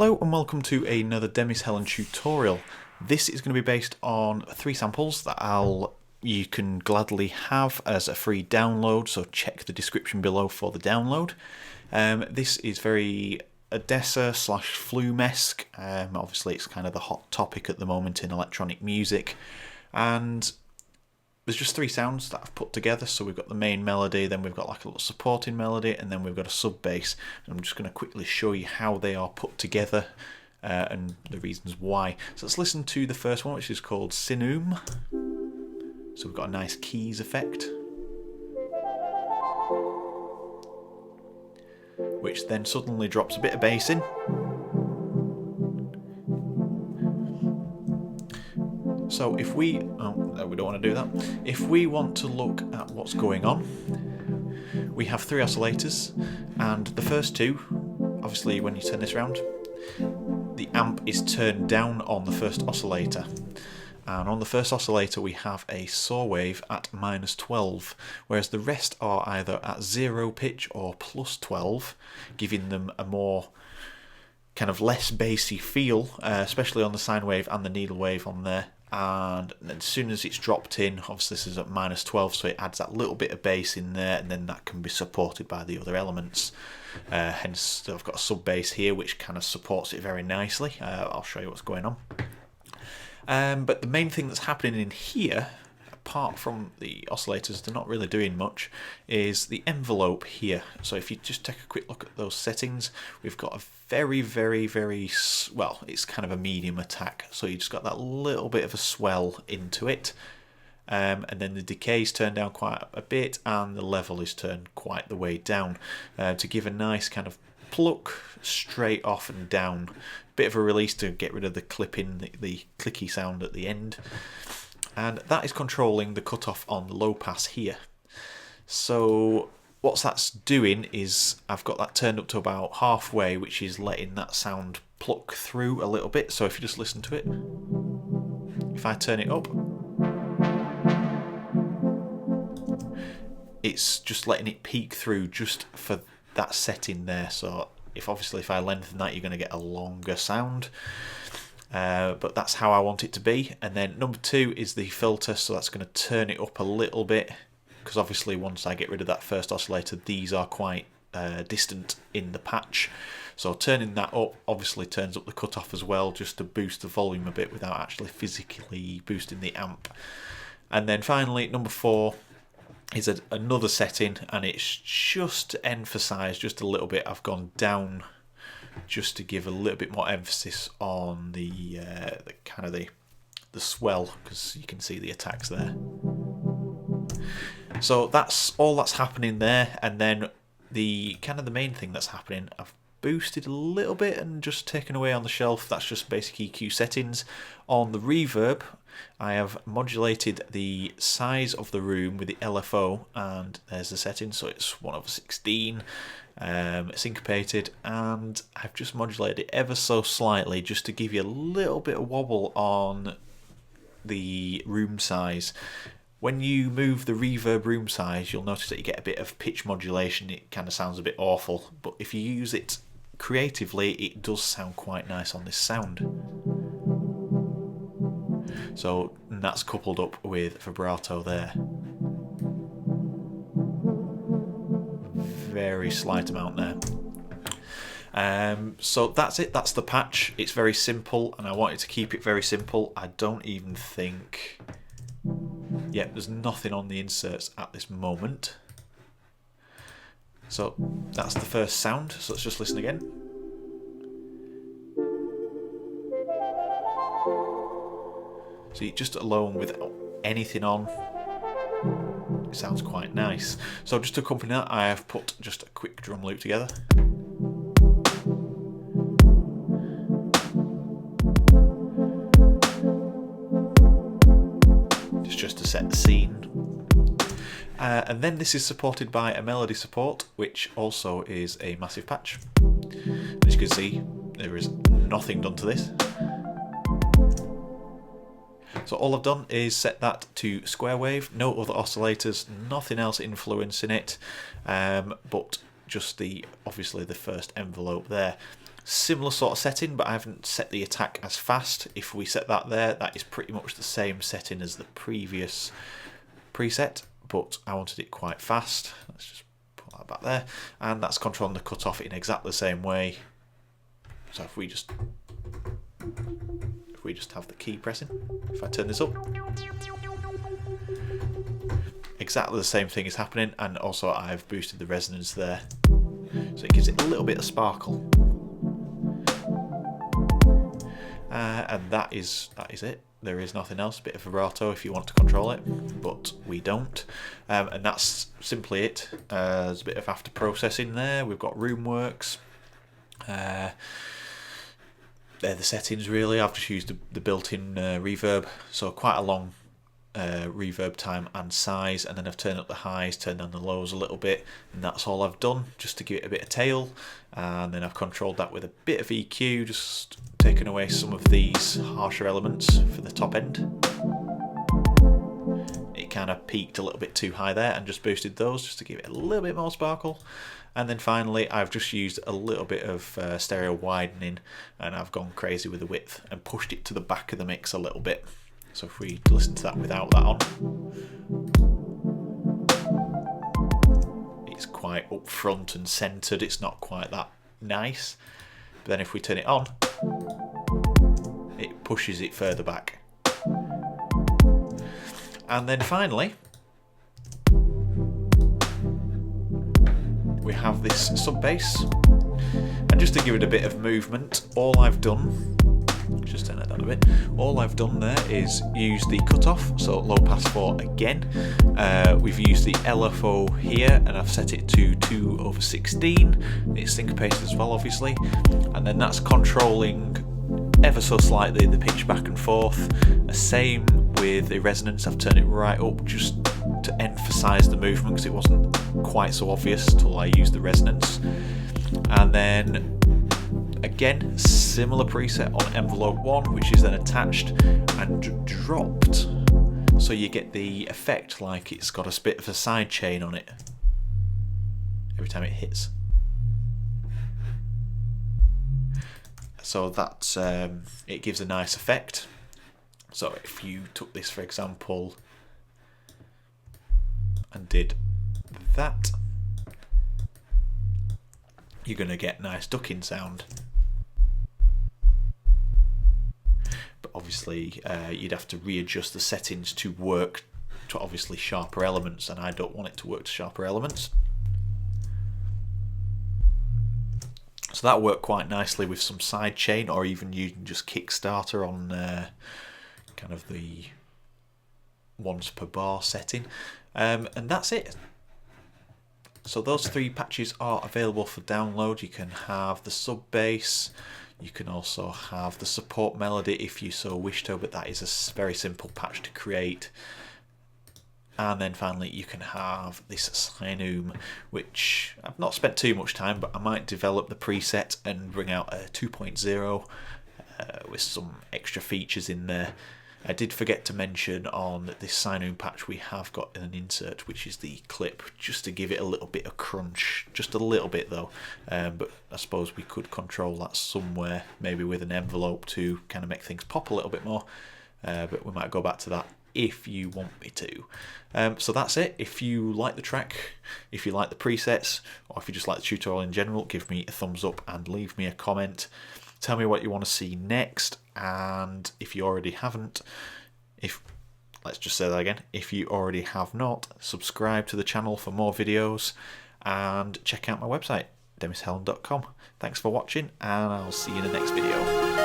Hello and welcome to another Demis Helen tutorial. This is going to be based on 3 samples that you can gladly have as a free download, so check the description below for the download. This is very Odessa / Flume-esque. Obviously it's kind of the hot topic at the moment in electronic music, and there's just 3 sounds that I've put together. So we've got the main melody, then we've got like a little supporting melody, and then we've got a sub bass. And I'm just going to quickly show you how they are put together and the reasons why. So let's listen to the first one, which is called Flume. So we've got a nice keys effect, which then suddenly drops a bit of bass in. So if we, no, we don't want to do that. If we want to look at what's going on, we have 3 oscillators, and the first 2, obviously when you turn this around, the amp is turned down on the first oscillator. And on the first oscillator we have a saw wave at -12, whereas the rest are either at 0 pitch or +12, giving them a more kind of less bassy feel, especially on the sine wave and the needle wave on there. And as soon as it's dropped in, obviously this is at -12, so it adds that little bit of bass in there, and then that can be supported by the other elements. Hence I've got a sub bass here which kind of supports it very nicely. I'll show you what's going on. But the main thing that's happening in here, apart from the oscillators, they're not really doing much, is the envelope here. So if you just take a quick look at those settings, we've got a very, well, it's kind of a medium attack. So you just got that little bit of a swell into it. And then the decay's turned down quite a bit, and the level is turned quite the way down to give a nice kind of pluck straight off and down. Bit of a release to get rid of the clipping, the clicky sound at the end. And that is controlling the cutoff on the low pass here. So what that's doing is I've got that turned up to about halfway, which is letting that sound pluck through a little bit. So if you just listen to it, if I turn it up, it's just letting it peek through just for that setting there. So if I lengthen that, you're going to get a longer sound. But that's how I want it to be. And then number 2 is the filter, so that's going to turn it up a little bit, because obviously once I get rid of that first oscillator, these are quite distant in the patch. So turning that up obviously turns up the cutoff as well, just to boost the volume a bit without actually physically boosting the amp. And then finally, number 4 is another setting, and it's just to emphasize just a little bit. I've gone down just to give a little bit more emphasis on the kind of the swell, because you can see the attacks there. So that's all that's happening there. And then the main thing that's happening, I've boosted a little bit and just taken away on the shelf. That's just basic EQ settings. On the reverb, I have modulated the size of the room with the LFO, and there's the setting, so it's 1/16, syncopated, and I've just modulated it ever so slightly just to give you a little bit of wobble on the room size. When you move the reverb room size, you'll notice that you get a bit of pitch modulation. It kind of sounds a bit awful, but if you use it creatively, it does sound quite nice on this sound. So that's coupled up with vibrato there. Very slight amount there. So that's it. That's the patch. It's very simple, and I wanted to keep it very simple. I don't even think... Yep, there's nothing on the inserts at this moment. So that's the first sound. So let's just listen again. So just alone without anything on, it sounds quite nice. So just to accompany that, I have put just a quick drum loop together. Just to set the scene. And then this is supported by a melody support, which also is a massive patch. As you can see, there is nothing done to this. So all I've done is set that to square wave, no other oscillators, nothing else influencing it, but just obviously the first envelope there. Similar sort of setting, but I haven't set the attack as fast. If we set that there, that is pretty much the same setting as the previous preset, but I wanted it quite fast. Let's just put that back there, and that's controlling the cutoff in exactly the same way. So if we just have the key pressing, if I turn this up, exactly the same thing is happening, and also I've boosted the resonance there, so it gives it a little bit of sparkle. And that is it. There is nothing else. A bit of vibrato if you want to control it, but we don't. And that's simply it. There's a bit of after processing there. We've got room works. They're the settings really. I've just used the built-in reverb, so quite a long reverb time and size, and then I've turned up the highs, turned down the lows a little bit, and that's all I've done, just to give it a bit of tail. And then I've controlled that with a bit of EQ, just taking away some of these harsher elements for the top end. It kind of peaked a little bit too high there, and just boosted those just to give it a little bit more sparkle. And then finally I've just used a little bit of stereo widening, and I've gone crazy with the width and pushed it to the back of the mix a little bit. So if we listen to that without that on, it's quite up front and centered. It's not quite that nice. But then if we turn it on, it pushes it further back. And then finally, we have this sub bass. And just to give it a bit of movement, all I've done, just turn that down a bit, all I've done there is use the cutoff, so low pass 4 again. We've used the LFO here, and I've set it to 2/16. It's syncopated as well, obviously, and then that's controlling ever so slightly the pitch back and forth. The same with the resonance. I've turned it right up just to emphasize the movement, because it wasn't quite so obvious till I used the resonance. And then again, similar preset on envelope 1, which is then attached and dropped, so you get the effect like it's got a bit of a side chain on it every time it hits. So that's it gives a nice effect. So if you took this, for example, and did that, you're going to get nice ducking sound. But obviously you'd have to readjust the settings to work to obviously sharper elements, and I don't want it to work to sharper elements. So that worked quite nicely with some side chain, or even using just Kickstarter on kind of the once per bar setting. And that's it. So those 3 patches are available for download. You can have the sub bass, you can also have the support melody if you so wish to, but that is a very simple patch to create. And then finally you can have this Flume, which I've not spent too much time, but I might develop the preset and bring out a 2.0 with some extra features in there. I did forget to mention on this Flume patch we have got an insert, which is the clip, just to give it a little bit of crunch, just a little bit though, but I suppose we could control that somewhere, maybe with an envelope to kind of make things pop a little bit more, but we might go back to that if you want me to. So that's it. If you like the track, if you like the presets, or if you just like the tutorial in general, give me a thumbs up and leave me a comment. Tell me what you want to see next, and if you already haven't, let's just say that again, if you already have not, subscribe to the channel for more videos, and check out my website, demishelm.com. Thanks for watching, and I'll see you in the next video.